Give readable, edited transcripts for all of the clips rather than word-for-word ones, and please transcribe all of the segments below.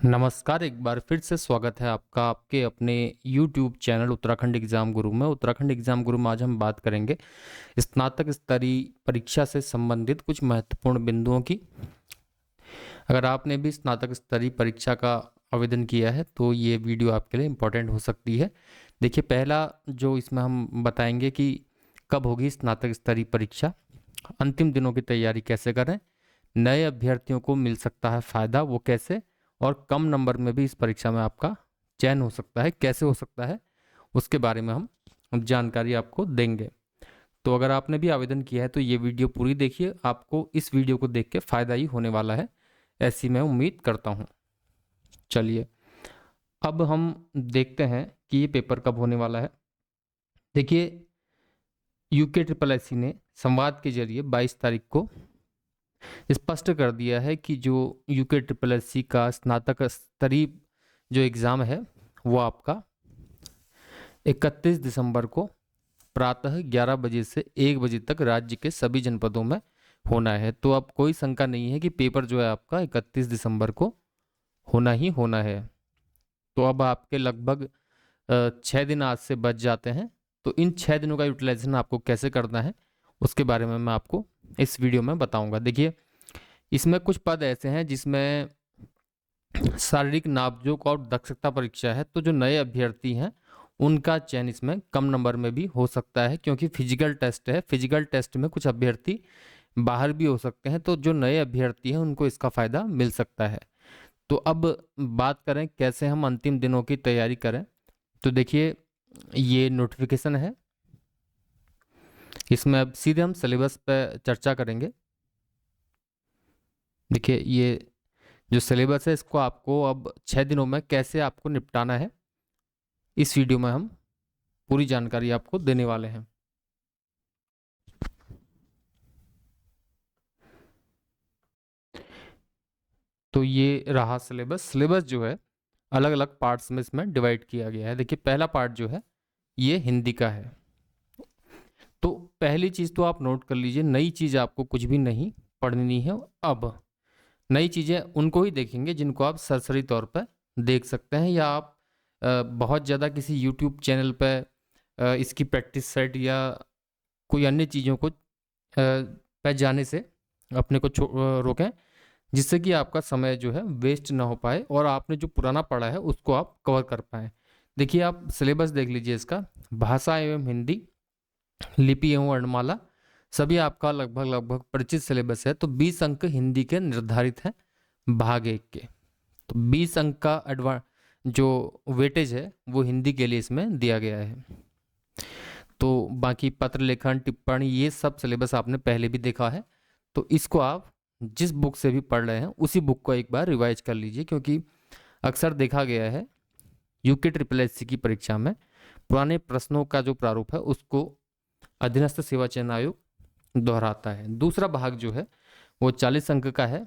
नमस्कार, एक बार फिर से स्वागत है आपका आपके अपने YouTube चैनल उत्तराखंड एग्जाम गुरु में। उत्तराखंड एग्जाम गुरु में आज हम बात करेंगे स्नातक स्तरीय परीक्षा से संबंधित कुछ महत्वपूर्ण बिंदुओं की। अगर आपने भी स्नातक स्तरीय परीक्षा का आवेदन किया है तो ये वीडियो आपके लिए इम्पोर्टेंट हो सकती है। देखिए, पहला जो इसमें हम बताएंगे कि कब होगी स्नातक स्तरीय परीक्षा, अंतिम दिनों की तैयारी कैसे करें, नए अभ्यर्थियों को मिल सकता है फ़ायदा वो कैसे, और कम नंबर में भी इस परीक्षा में आपका चयन हो सकता है कैसे हो सकता है, उसके बारे में हम जानकारी आपको देंगे। तो अगर आपने भी आवेदन किया है तो ये वीडियो पूरी देखिए, आपको इस वीडियो को देख के फ़ायदा ही होने वाला है, ऐसी मैं उम्मीद करता हूँ। चलिए, अब हम देखते हैं कि ये पेपर कब होने वाला है। देखिए, UKSSC ने संवाद के जरिए 22 तारीख को स्पष्ट कर दिया है कि जो UKSSC का स्नातक स्तरीय जो एग्ज़ाम है वो आपका 31 दिसंबर को प्रातः 11 बजे से 1 बजे तक राज्य के सभी जनपदों में होना है। तो अब कोई शंका नहीं है कि पेपर जो है आपका 31 दिसंबर को होना ही होना है। तो अब आपके लगभग 6 दिन आज से बच जाते हैं। तो इन 6 दिनों का यूटिलाइजेशन आपको कैसे करना है उसके बारे में मैं आपको इस वीडियो में बताऊंगा। देखिए, इसमें कुछ पद ऐसे हैं जिसमें शारीरिक नापजोक और दक्षता परीक्षा है, तो जो नए अभ्यर्थी हैं उनका चयन इसमें कम नंबर में भी हो सकता है, क्योंकि फिजिकल टेस्ट है। फिजिकल टेस्ट में कुछ अभ्यर्थी बाहर भी हो सकते हैं, तो जो नए अभ्यर्थी हैं उनको इसका फ़ायदा मिल सकता है। तो अब बात करें कैसे हम अंतिम दिनों की तैयारी करें, तो देखिए ये नोटिफिकेशन है, इसमें अब सीधे हम सिलेबस पे चर्चा करेंगे। देखिए, ये जो सिलेबस है इसको आपको अब 6 दिनों में कैसे आपको निपटाना है, इस वीडियो में हम पूरी जानकारी आपको देने वाले हैं। तो ये रहा सिलेबस। सिलेबस जो है अलग अलग पार्ट्स में इसमें डिवाइड किया गया है। देखिए, पहला पार्ट जो है ये हिंदी का है। तो पहली चीज़ तो आप नोट कर लीजिए, नई चीज़ आपको कुछ भी नहीं पढ़नी है। अब नई चीज़ें उनको ही देखेंगे जिनको आप सरसरी तौर पर देख सकते हैं, या आप बहुत ज़्यादा किसी यूट्यूब चैनल पर इसकी प्रैक्टिस सेट या कोई अन्य चीज़ों को पे जाने से अपने को रोकें, जिससे कि आपका समय जो है वेस्ट ना हो पाए और आपने जो पुराना पढ़ा है उसको आप कवर कर पाएँ। देखिए, आप सिलेबस देख लीजिए इसका। भाषा एवं हिंदी, लिपि एवं वर्णमाला, सभी आपका लगभग लगभग परिचित सिलेबस है। तो 20 अंक हिंदी के निर्धारित हैं भाग 1 के। तो 20 अंक का जो वेटेज है वो हिंदी के लिए इसमें दिया गया है। तो बाकी पत्र लेखन, टिप्पणी, ये सब सिलेबस आपने पहले भी देखा है। तो इसको आप जिस बुक से भी पढ़ रहे हैं उसी बुक को एक बार रिवाइज कर लीजिए, क्योंकि अक्सर देखा गया है UKSSC की परीक्षा में पुराने प्रश्नों का जो प्रारूप है उसको अधीनस्थ सेवा चयन आयोग दोहराता है। दूसरा भाग जो है वो 40 अंक का है,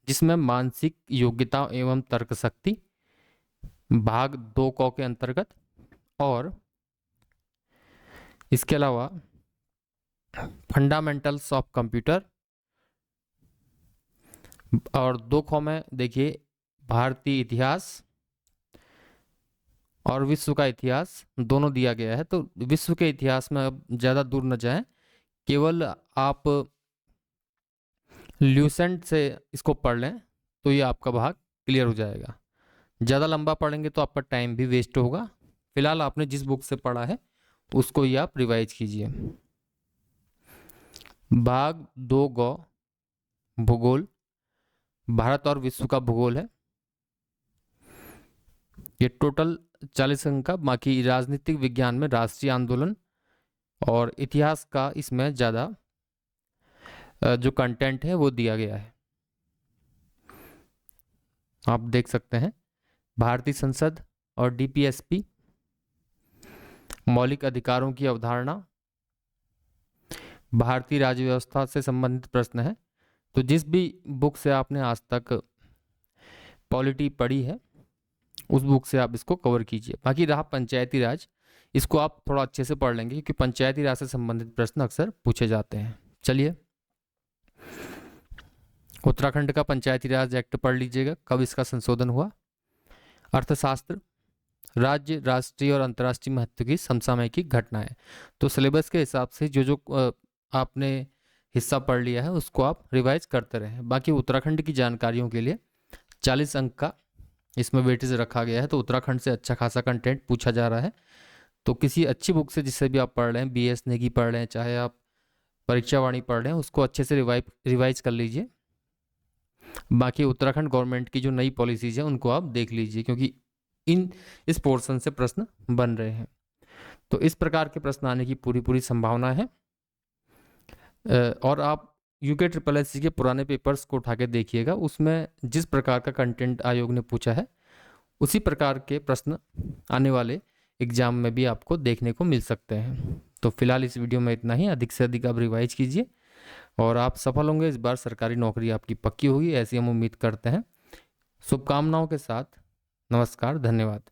जिसमें मानसिक योग्यता एवं तर्क शक्ति भाग 2 क के अंतर्गत, और इसके अलावा फंडामेंटल्स ऑफ कंप्यूटर, और 2 ख में देखिए भारतीय इतिहास और विश्व का इतिहास दोनों दिया गया है। तो विश्व के इतिहास में अब ज़्यादा दूर न जाएं, केवल आप ल्यूसेंट से इसको पढ़ लें तो ये आपका भाग क्लियर हो जाएगा। ज़्यादा लंबा पढ़ेंगे तो आपका टाइम भी वेस्ट होगा। फिलहाल आपने जिस बुक से पढ़ा है उसको ही आप रिवाइज कीजिए। भाग 2 ग भूगोल, भारत और विश्व का भूगोल है। ये टोटल 40 अंक का। बाकी राजनीतिक विज्ञान में राष्ट्रीय आंदोलन और इतिहास का इसमें ज़्यादा जो कंटेंट है वो दिया गया है। आप देख सकते हैं भारतीय संसद और DPSP, मौलिक अधिकारों की अवधारणा, भारतीय राज्य व्यवस्था से संबंधित प्रश्न है। तो जिस भी बुक से आपने आज तक पॉलिटी पढ़ी है उस बुक से आप इसको कवर कीजिए। बाकी रहा पंचायती राज, इसको आप थोड़ा अच्छे से पढ़ लेंगे क्योंकि पंचायती राज से संबंधित प्रश्न अक्सर पूछे जाते हैं। चलिए, उत्तराखंड का पंचायती राज एक्ट पढ़ लीजिएगा, कब इसका संशोधन हुआ। अर्थशास्त्र, राज्य, राष्ट्रीय और अंतर्राष्ट्रीय महत्व की समसामयिक घटनाएं। तो सिलेबस के हिसाब से जो जो आपने हिस्सा पढ़ लिया है उसको आप रिवाइज करते रहें। बाकी उत्तराखंड की जानकारियों के लिए 40 अंक का इसमें वेटेज रखा गया है, तो उत्तराखंड से अच्छा खासा कंटेंट पूछा जा रहा है। तो किसी अच्छी बुक से जिससे भी आप पढ़ रहे हैं, BS नेगी पढ़ रहे हैं, चाहे आप परीक्षा वाणी पढ़ रहे हैं, उसको अच्छे से रिवाइज कर लीजिए। बाकी उत्तराखंड गवर्नमेंट की जो नई पॉलिसीज हैं उनको आप देख लीजिए, क्योंकि इस पोर्शन से प्रश्न बन रहे हैं। तो इस प्रकार के प्रश्न आने की पूरी पूरी संभावना है। और आप UKSSC के पुराने पेपर्स को उठा के देखिएगा, उसमें जिस प्रकार का कंटेंट आयोग ने पूछा है उसी प्रकार के प्रश्न आने वाले एग्जाम में भी आपको देखने को मिल सकते हैं। तो फिलहाल इस वीडियो में इतना ही। अधिक से अधिक आप रिवाइज कीजिए और आप सफल होंगे। इस बार सरकारी नौकरी आपकी पक्की होगी, ऐसी हम उम्मीद करते हैं। शुभकामनाओं के साथ नमस्कार, धन्यवाद।